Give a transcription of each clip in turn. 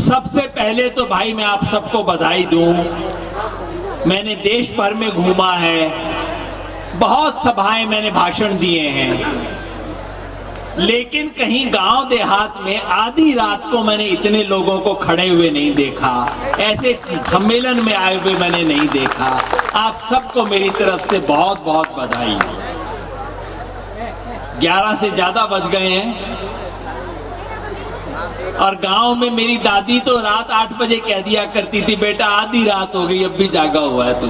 सबसे पहले तो भाई मैं आप सबको बधाई दूं। मैंने देश भर में घूमा है, बहुत सभाएं मैंने भाषण दिए हैं, लेकिन कहीं गांव देहात में आधी रात को मैंने इतने लोगों को खड़े हुए नहीं देखा, ऐसे सम्मेलन में आए हुए मैंने नहीं देखा। आप सबको मेरी तरफ से बहुत बहुत बधाई। 11 से ज्यादा बज गए हैं और गांव में मेरी दादी तो रात 8 बजे कह दिया करती थी, बेटा आधी रात हो गई अब भी जागा हुआ है तू।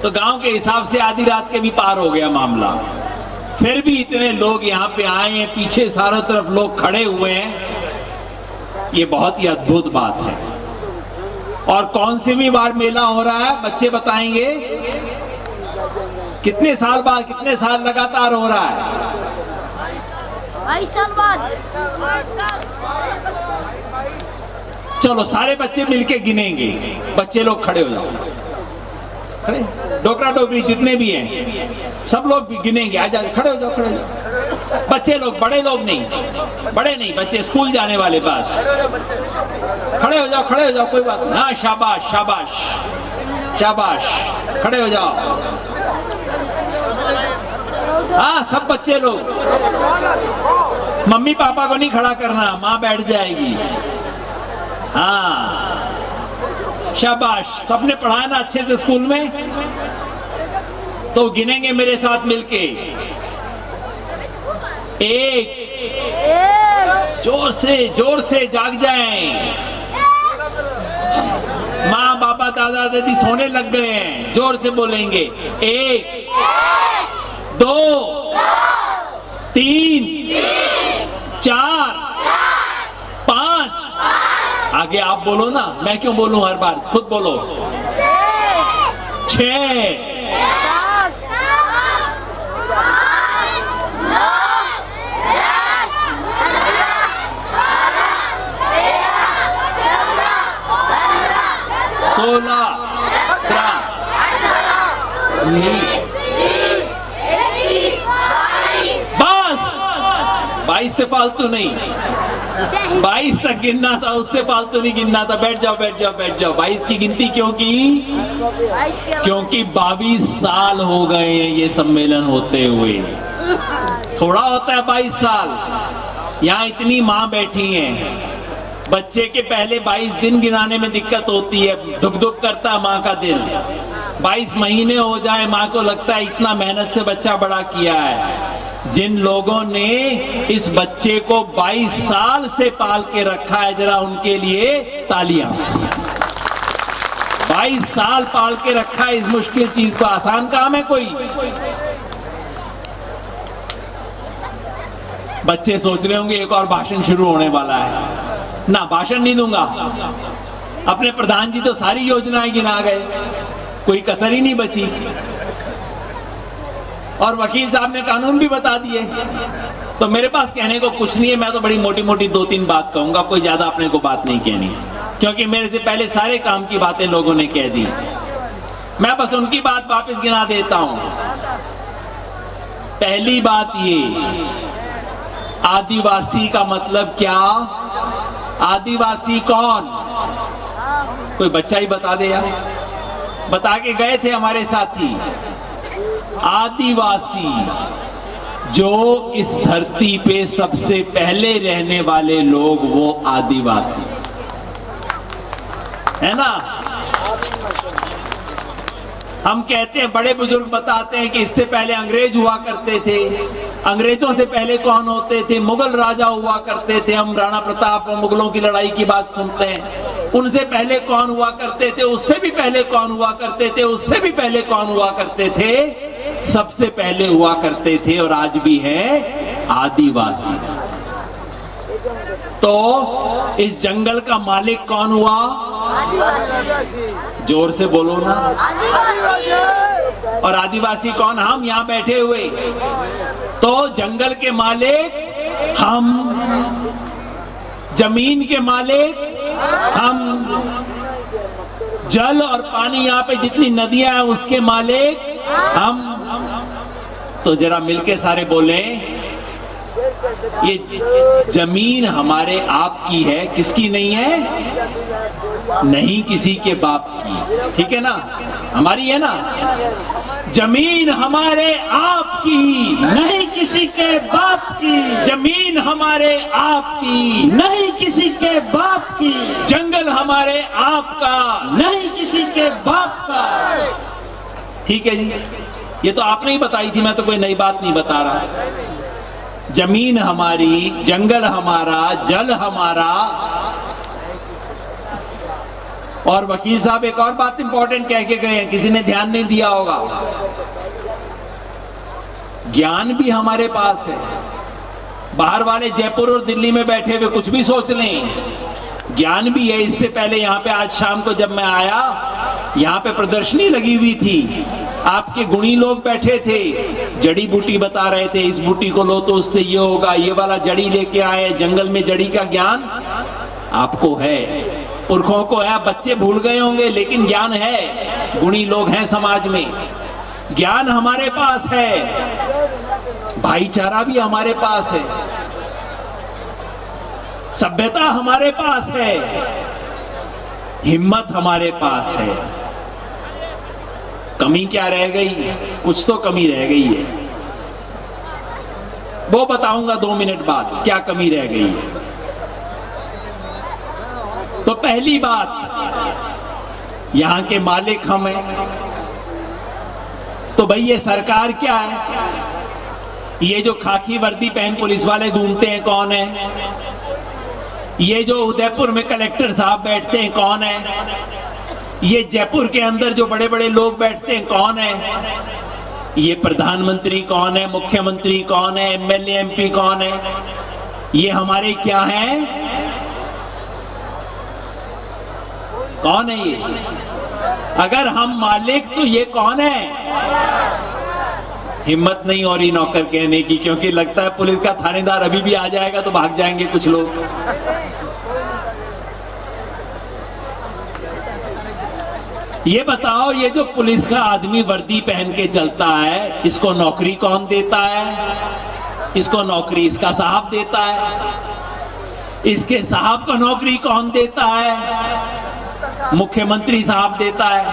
तो गांव के हिसाब से आधी रात के भी पार हो गया मामला। फिर भी इतने लोग यहाँ पे आए हैं, पीछे चारों तरफ लोग खड़े हुए हैं, ये बहुत ही अद्भुत बात है। और कौन सी भी बार मेला हो रहा है बच्चे बताएंगे? कितने साल बाद, कितने साल लगातार हो रहा है? 22 साल बाद। चलो सारे बच्चे मिलके गिनेंगे। बच्चे लोग खड़े हो जाओ, खड़े, डोकरा डोकरी जितने भी हैं सब लोग भी गिनेंगे। आ जाओ, खड़े हो जाओ, खड़े हो जाओ। बच्चे लोग, बड़े लोग नहीं, बड़े नहीं, बच्चे स्कूल जाने वाले बस। खड़े हो जाओ, खड़े हो जाओ, कोई बात नहीं। हाँ शाबाश शाबाश शाबाश, खड़े हो जाओ। हाँ सब बच्चे लोग। मम्मी पापा को नहीं खड़ा करना, माँ बैठ जाएगी। हाँ शाबाश। सबने पढ़ा है ना अच्छे से स्कूल में? तो गिनेंगे मेरे साथ मिलके। 1, जोर से जाग जाएं। माँ बाबा दादा दादी सोने लग गए हैं, जोर से बोलेंगे। 1 2 3 4 5। आगे आप बोलो ना, मैं क्यों बोलूं हर बार, खुद बोलो। 6 16 17 19। बस 22 से फालतू नहीं, 22 तक गिनना था, उससे फालतू नहीं गिनना था। बैठ जाओ बैठ जाओ बैठ जाओ। 22 की गिनती क्यों की? क्योंकि 22 साल हो गए हैं ये सम्मेलन होते हुए। थोड़ा होता है 22 साल। यहाँ इतनी माँ बैठी हैं, बच्चे के पहले 22 दिन गिनाने में दिक्कत होती है, धुक धुक करता है माँ का दिल। 22 महीने हो जाए, माँ को लगता है इतना मेहनत से बच्चा बड़ा किया है। जिन लोगों ने इस बच्चे को 22 साल से पाल के रखा है, जरा उनके लिए तालियां। 22 साल पाल के रखा है इस मुश्किल चीज को, आसान काम है कोई? बच्चे सोच रहे होंगे एक और भाषण शुरू होने वाला है। ना, भाषण नहीं दूंगा। अपने प्रधान जी तो सारी योजनाएं गिना गए, कोई कसर ही नहीं बची। और वकील साहब ने कानून भी बता दिए। तो मेरे पास कहने को कुछ नहीं है। मैं तो बड़ी मोटी मोटी 2-3 बात कहूंगा, कोई ज्यादा अपने को बात नहीं कहनी, क्योंकि मेरे से पहले सारे काम की बातें लोगों ने कह दी। मैं बस उनकी बात वापस गिना देता हूं। पहली बात ये, आदिवासी का मतलब क्या? आदिवासी कौन? कोई बच्चा ही बता दे यार। बता के गए थे हमारे साथी। आदिवासी जो इस धरती पे सबसे पहले रहने वाले लोग, वो आदिवासी है ना। हम कहते हैं, बड़े बुजुर्ग बताते हैं कि इससे पहले अंग्रेज हुआ करते थे। अंग्रेजों से पहले कौन होते थे? मुगल राजा हुआ करते थे। हम राणा प्रताप और मुगलों की लड़ाई की बात सुनते हैं। उनसे पहले कौन हुआ करते थे? उससे भी पहले कौन हुआ करते थे? उससे भी पहले कौन हुआ करते थे? सबसे पहले हुआ करते थे और आज भी है आदिवासी। तो इस जंगल का मालिक कौन हुआ? आदिवासी। जोर से बोलो ना। आदिवासी। और आदिवासी कौन? हम यहाँ बैठे हुए। तो जंगल के मालिक हम, जमीन के मालिक हम, जल और पानी यहाँ पे जितनी नदियां हैं उसके मालिक हम। तो जरा मिलके सारे बोले, ये जमीन हमारे आपकी है, किसकी नहीं है? नहीं किसी के बाप की, ठीक है ना? हमारी है ना? जमीन हमारे आपकी, नहीं किसी के बाप की, जमीन हमारे आपकी, नहीं किसी के बाप की, जंगल हमारे आपका, नहीं किसी के बाप का। ठीक है जी, ये तो आपने ही बताई थी, मैं तो कोई नई बात नहीं बता रहा। जमीन हमारी, जंगल हमारा, जल हमारा। और वकील साहब एक और बात इंपॉर्टेंट कह के गए हैं, किसी ने ध्यान नहीं दिया होगा, ज्ञान भी हमारे पास है। बाहर वाले जयपुर और दिल्ली में बैठे हुए कुछ भी सोच लें, ज्ञान भी है। इससे पहले यहां पे आज शाम को जब मैं आया, यहां पे प्रदर्शनी लगी हुई थी, आपके गुणी लोग बैठे थे, जड़ी बूटी बता रहे थे, इस बूटी को लो तो उससे ये होगा, ये वाला जड़ी लेके आए। जंगल में जड़ी का ज्ञान आपको है, पुरखों को है, बच्चे भूल गए होंगे लेकिन ज्ञान है, गुणी लोग हैं समाज में, ज्ञान हमारे पास है, भाईचारा भी हमारे पास है, सभ्यता हमारे पास है, हिम्मत हमारे पास है। कमी क्या रह गई? कुछ तो कमी रह गई है, वो बताऊंगा 2 मिनट बाद क्या कमी रह गई है। तो पहली बात, यहां के मालिक हम हैं। तो भाई ये सरकार क्या है? ये जो खाकी वर्दी पहन पुलिस वाले घूमते हैं कौन है? ये जो उदयपुर में कलेक्टर साहब बैठते हैं कौन है? ये जयपुर के अंदर जो बड़े बड़े लोग बैठते हैं कौन है? ये प्रधानमंत्री कौन है? मुख्यमंत्री कौन है? एमएलए एमपी कौन है? ये हमारे क्या है? कौन है ये? अगर हम मालिक तो ये कौन है? हिम्मत नहीं हो रही नौकर कहने की, क्योंकि लगता है पुलिस का थानेदार अभी भी आ जाएगा तो भाग जाएंगे कुछ लोग। ये बताओ, ये जो पुलिस का आदमी वर्दी पहन के चलता है, इसको नौकरी कौन देता है? इसको नौकरी इसका साहब देता है। इसके साहब को नौकरी कौन देता है? मुख्यमंत्री साहब देता है।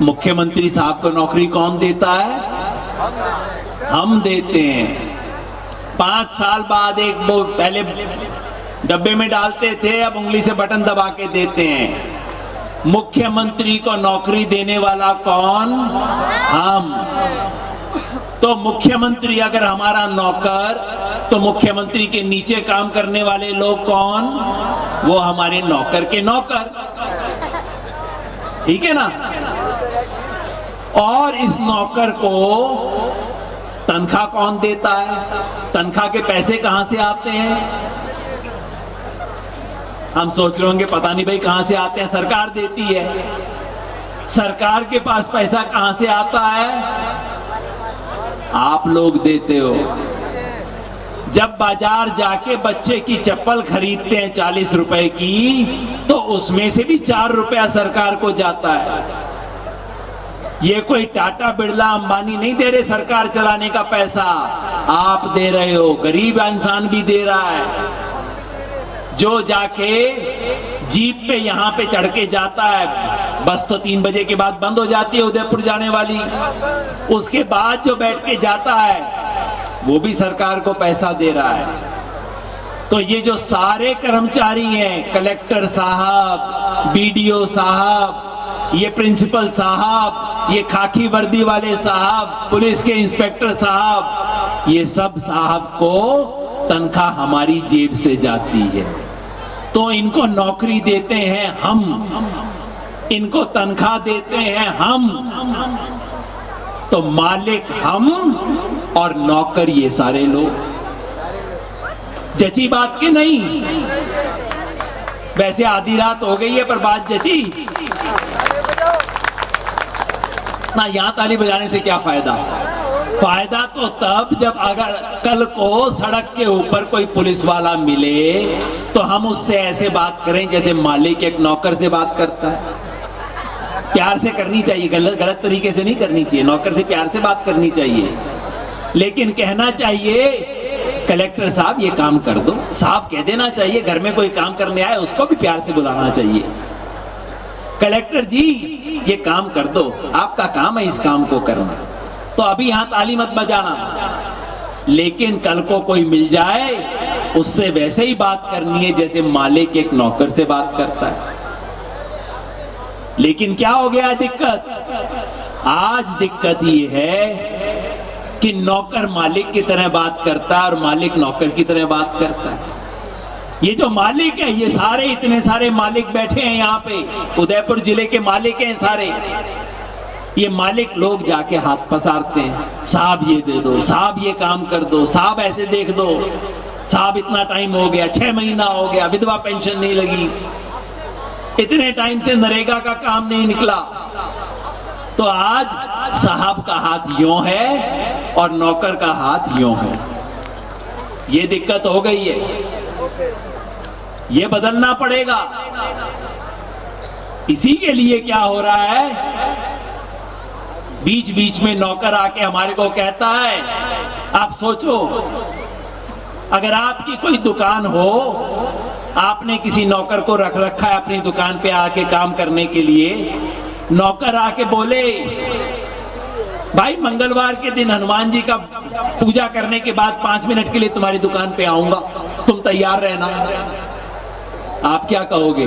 मुख्यमंत्री साहब को नौकरी कौन देता है? हम देते हैं। 5 साल बाद एक वो पहले डब्बे में डालते थे, अब उंगली से बटन दबा के देते हैं। मुख्यमंत्री को नौकरी देने वाला कौन? हम। तो मुख्यमंत्री अगर हमारा नौकर, तो मुख्यमंत्री के नीचे काम करने वाले लोग कौन? वो हमारे नौकर के नौकर, ठीक है ना? और इस नौकर को तनख्वाह कौन देता है? तनख्वाह के पैसे कहां से आते हैं? हम सोच रहे होंगे पता नहीं भाई कहां से आते हैं, सरकार देती है। सरकार के पास पैसा कहां से आता है? आप लोग देते हो। जब बाजार जाके बच्चे की चप्पल खरीदते हैं 40 रुपए की, तो उसमें से भी 4 रुपया सरकार को जाता है। ये कोई टाटा बिरला अंबानी नहीं दे रहे सरकार चलाने का पैसा, आप दे रहे हो, गरीब इंसान भी दे रहा है। जो जाके जीप पे यहां पे चढ़ के जाता है, बस तो 3 बजे के बाद बंद हो जाती है उदयपुर जाने वाली, उसके बाद जो बैठ के जाता है वो भी सरकार को पैसा दे रहा है। तो ये जो सारे कर्मचारी हैं, कलेक्टर साहब, बीडीओ साहब, ये प्रिंसिपल साहब, ये खाकी वर्दी वाले साहब, पुलिस के इंस्पेक्टर साहब, ये सब साहब को तनख्वाह हमारी जेब से जाती है। तो इनको नौकरी देते हैं हम, इनको तनख्वाह देते हैं हम। तो मालिक हम और नौकर ये सारे लोग। जची बात की नहीं? वैसे आधी रात हो गई है पर बात जची ना। यहां ताली बजाने से क्या फायदा? फायदा तो तब जब अगर कल को सड़क के ऊपर कोई पुलिस वाला मिले तो हम उससे ऐसे बात करें जैसे मालिक एक नौकर से बात करता है। प्यार से करनी चाहिए, गलत तरीके से नहीं करनी चाहिए। नौकर से प्यार से बात करनी चाहिए, लेकिन कहना चाहिए कलेक्टर साहब ये काम कर दो, साहब कह देना चाहिए, घर में कोई काम करने आए उसको भी प्यार से बुलाना चाहिए, कलेक्टर जी ये काम कर दो, आपका काम है इस काम को करना। तो अभी यहां ताली मत बजाना, लेकिन कल को कोई मिल जाए उससे वैसे ही बात करनी है जैसे मालिक एक नौकर से बात करता है। लेकिन क्या हो गया दिक्कत, आज दिक्कत ये है कि नौकर मालिक की तरह बात करता है और मालिक नौकर की तरह बात करता है। ये जो मालिक है, ये सारे इतने सारे मालिक बैठे हैं यहाँ पे, उदयपुर जिले के मालिक हैं सारे, ये मालिक लोग जाके हाथ पसारते हैं, साहब ये दे दो, साहब ये काम कर दो, साहब ऐसे देख दो, साहब इतना टाइम हो गया, 6 महीना हो गया, विधवा पेंशन नहीं लगी, इतने टाइम से नरेगा का काम नहीं निकला। तो आज साहब का हाथ यूं है और नौकर का हाथ यूं है, ये दिक्कत हो गई है, ये बदलना पड़ेगा। इसी के लिए क्या हो रहा है, बीच बीच में नौकर आके हमारे को कहता है, आप सोचो अगर आपकी कोई दुकान हो, आपने किसी नौकर को रख रखा है अपनी दुकान पे आके काम करने के लिए, नौकर आके बोले भाई मंगलवार के दिन हनुमान जी का पूजा करने के बाद 5 मिनट के लिए तुम्हारी दुकान पे आऊंगा, तुम तैयार रहना। आप क्या कहोगे,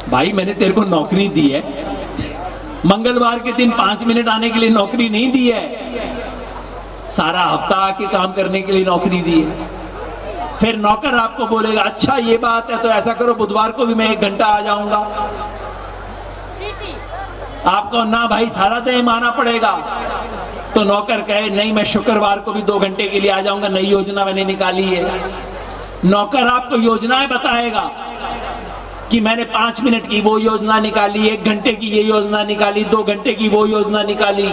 भाई मैंने तेरे को नौकरी दी है, मंगलवार के दिन 5 मिनट आने के लिए नौकरी नहीं दी है, सारा हफ्ता आके काम करने के लिए नौकरी दी है। फिर नौकर आपको बोलेगा अच्छा ये बात है तो ऐसा करो बुधवार को भी मैं 1 घंटा आ जाऊंगा। आपको ना भाई सारा दिन आना पड़ेगा, तो नौकर कहे नहीं मैं शुक्रवार को भी 2 घंटे के लिए आ जाऊंगा, नई योजना मैंने निकाली है। नौकर आपको योजनाएं बताएगा कि मैंने 5 मिनट की वो योजना निकाली, 1 घंटे की ये योजना निकाली, 2 घंटे की वो योजना निकाली।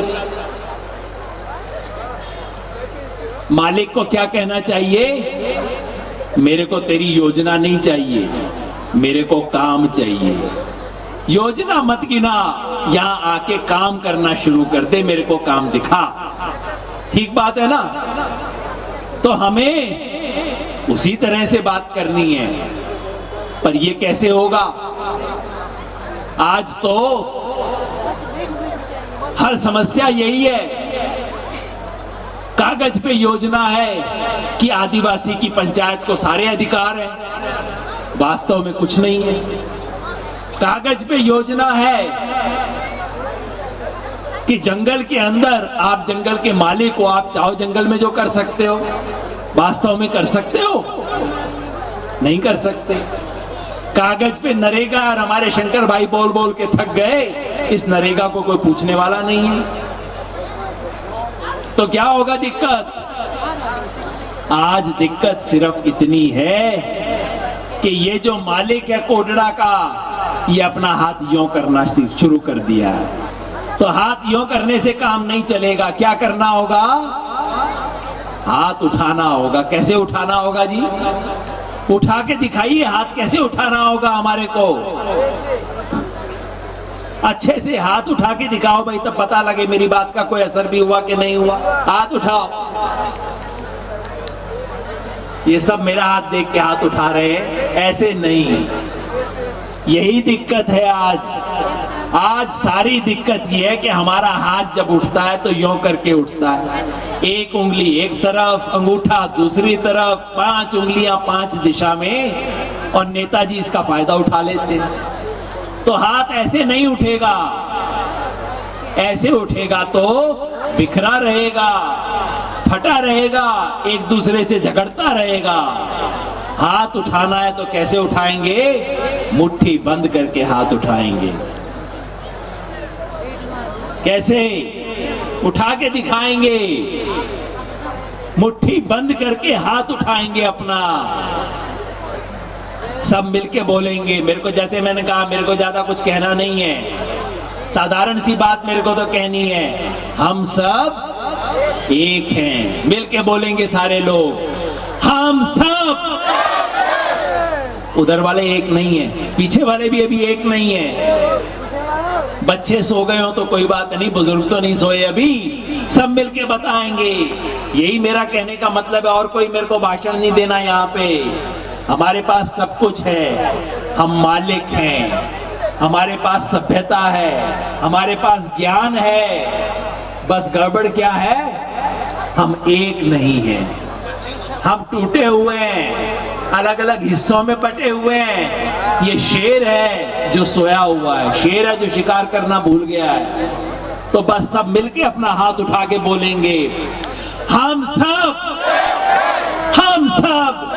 मालिक को क्या कहना चाहिए, मेरे को तेरी योजना नहीं चाहिए, मेरे को काम चाहिए। योजना मत गिना, यहां आके काम करना शुरू कर दे, मेरे को काम दिखा। ठीक बात है ना? तो हमें उसी तरह से बात करनी है, पर ये कैसे होगा? आज तो हर समस्या यही है, कागज पे योजना है कि आदिवासी की पंचायत को सारे अधिकार हैं, वास्तव में कुछ नहीं है। कागज पे योजना है कि जंगल के अंदर आप जंगल के मालिक हो, आप चाहो जंगल में जो कर सकते हो, वास्तव में कर सकते हो? नहीं कर सकते। कागज पे नरेगा, और हमारे शंकर भाई बोल बोल के थक गए, इस नरेगा को कोई पूछने वाला नहीं है। तो क्या होगा दिक्कत? आज दिक्कत सिर्फ इतनी है कि ये जो मालिक है कोडड़ा का, ये अपना हाथ यों करना शुरू कर दिया है। तो हाथ यों करने से काम नहीं चलेगा, क्या करना होगा? हाथ उठाना होगा। कैसे उठाना होगा जी? उठा के दिखाइए, हाथ कैसे उठाना होगा हमारे को। अच्छे से हाथ उठा के दिखाओ भाई, तब पता लगे मेरी बात का कोई असर भी हुआ कि नहीं हुआ। हाथ उठाओ। ये सब मेरा हाथ देख के हाथ उठा रहे हैं, ऐसे नहीं। यही दिक्कत है आज। आज सारी दिक्कत यह है कि हमारा हाथ जब उठता है तो यों करके उठता है, एक उंगली एक तरफ, अंगूठा दूसरी तरफ, 5 उंगलियां 5 दिशा में, और नेताजी इसका फायदा उठा लेते हैं। तो हाथ ऐसे नहीं उठेगा, ऐसे उठेगा तो बिखरा रहेगा, फटा रहेगा, एक दूसरे से झगड़ता रहेगा। हाथ उठाना है तो कैसे उठाएंगे? मुट्ठी बंद करके हाथ उठाएंगे। कैसे? उठा के दिखाएंगे, मुट्ठी बंद करके हाथ उठाएंगे अपना। सब मिलके बोलेंगे। मेरे को, जैसे मैंने कहा, मेरे को ज्यादा कुछ कहना नहीं है, साधारण सी बात मेरे को तो कहनी है। हम सब एक हैं, मिलके बोलेंगे सारे लोग, हम सब। उधर वाले एक नहीं है, पीछे वाले भी अभी एक नहीं है। बच्चे सो गए हो तो कोई बात नहीं, बुजुर्ग तो नहीं सोए अभी, सब मिलके बताएंगे। यही मेरा कहने का मतलब है, और कोई मेरे को भाषण नहीं देना यहाँ पे। हमारे पास सब कुछ है, हम मालिक हैं, हमारे पास सभ्यता है, हमारे पास ज्ञान है। बस गड़बड़ क्या है, हम एक नहीं हैं, हम टूटे हुए हैं, अलग अलग हिस्सों में बटे हुए हैं। ये शेर है जो सोया हुआ है, शेर है जो शिकार करना भूल गया है। तो बस सब मिलके अपना हाथ उठा के बोलेंगे, हम सब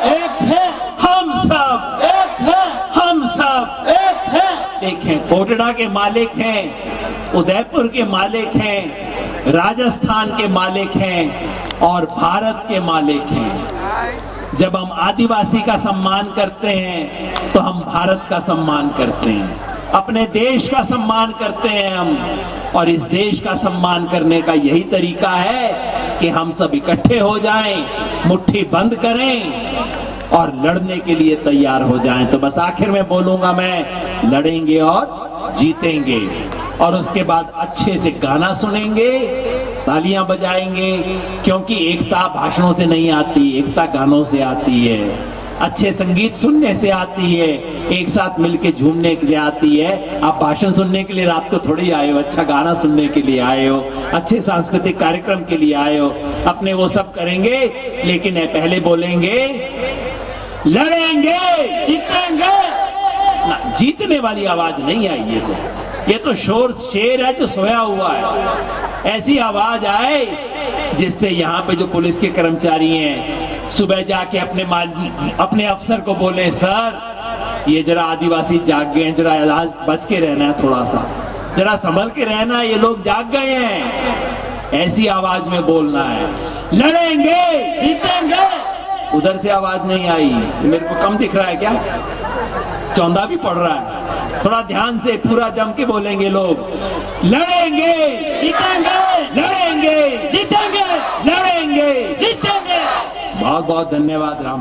एक है, हम सब एक है, हम सब एक है। देखें, कोटड़ा के मालिक हैं, उदयपुर के मालिक हैं, राजस्थान के मालिक हैं और भारत के मालिक हैं। जब हम आदिवासी का सम्मान करते हैं तो हम भारत का सम्मान करते हैं, अपने देश का सम्मान करते हैं हम। और इस देश का सम्मान करने का यही तरीका है कि हम सब इकट्ठे हो जाएं, मुट्ठी बंद करें और लड़ने के लिए तैयार हो जाएं। तो बस आखिर में बोलूंगा मैं, लड़ेंगे और जीतेंगे। और उसके बाद अच्छे से गाना सुनेंगे, तालियां बजाएंगे, क्योंकि एकता भाषणों से नहीं आती, एकता गानों से आती है, अच्छे संगीत सुनने से आती है, एक साथ मिलके झूमने के लिए आती है। आप भाषण सुनने के लिए रात को थोड़ी आए हो, अच्छा गाना सुनने के लिए आए हो, अच्छे सांस्कृतिक कार्यक्रम के लिए आए हो। अपने वो सब करेंगे, लेकिन पहले बोलेंगे लड़ेंगे, जीतेंगे। ना, जीतने वाली आवाज नहीं आई ये तो शेर है जो सोया हुआ है। ऐसी आवाज आए जिससे यहाँ पे जो पुलिस के कर्मचारी हैं सुबह जाके अपने अफसर को बोले, सर ये जरा आदिवासी जाग गए हैं, जरा आज बच के रहना है, थोड़ा सा जरा संभल के रहना है, ये लोग जाग गए हैं। ऐसी आवाज में बोलना है, लड़ेंगे, जीतेंगे। उधर से आवाज नहीं आई, मेरे को कम दिख रहा है क्या? चौंधा भी पड़ रहा है। थोड़ा ध्यान से पूरा जम के बोलेंगे लोग, लड़ेंगे, जीतेंगे, लड़ेंगे, जीतेंगे, लड़ेंगे, जीतेंगे। बहुत बहुत धन्यवाद। राम राम।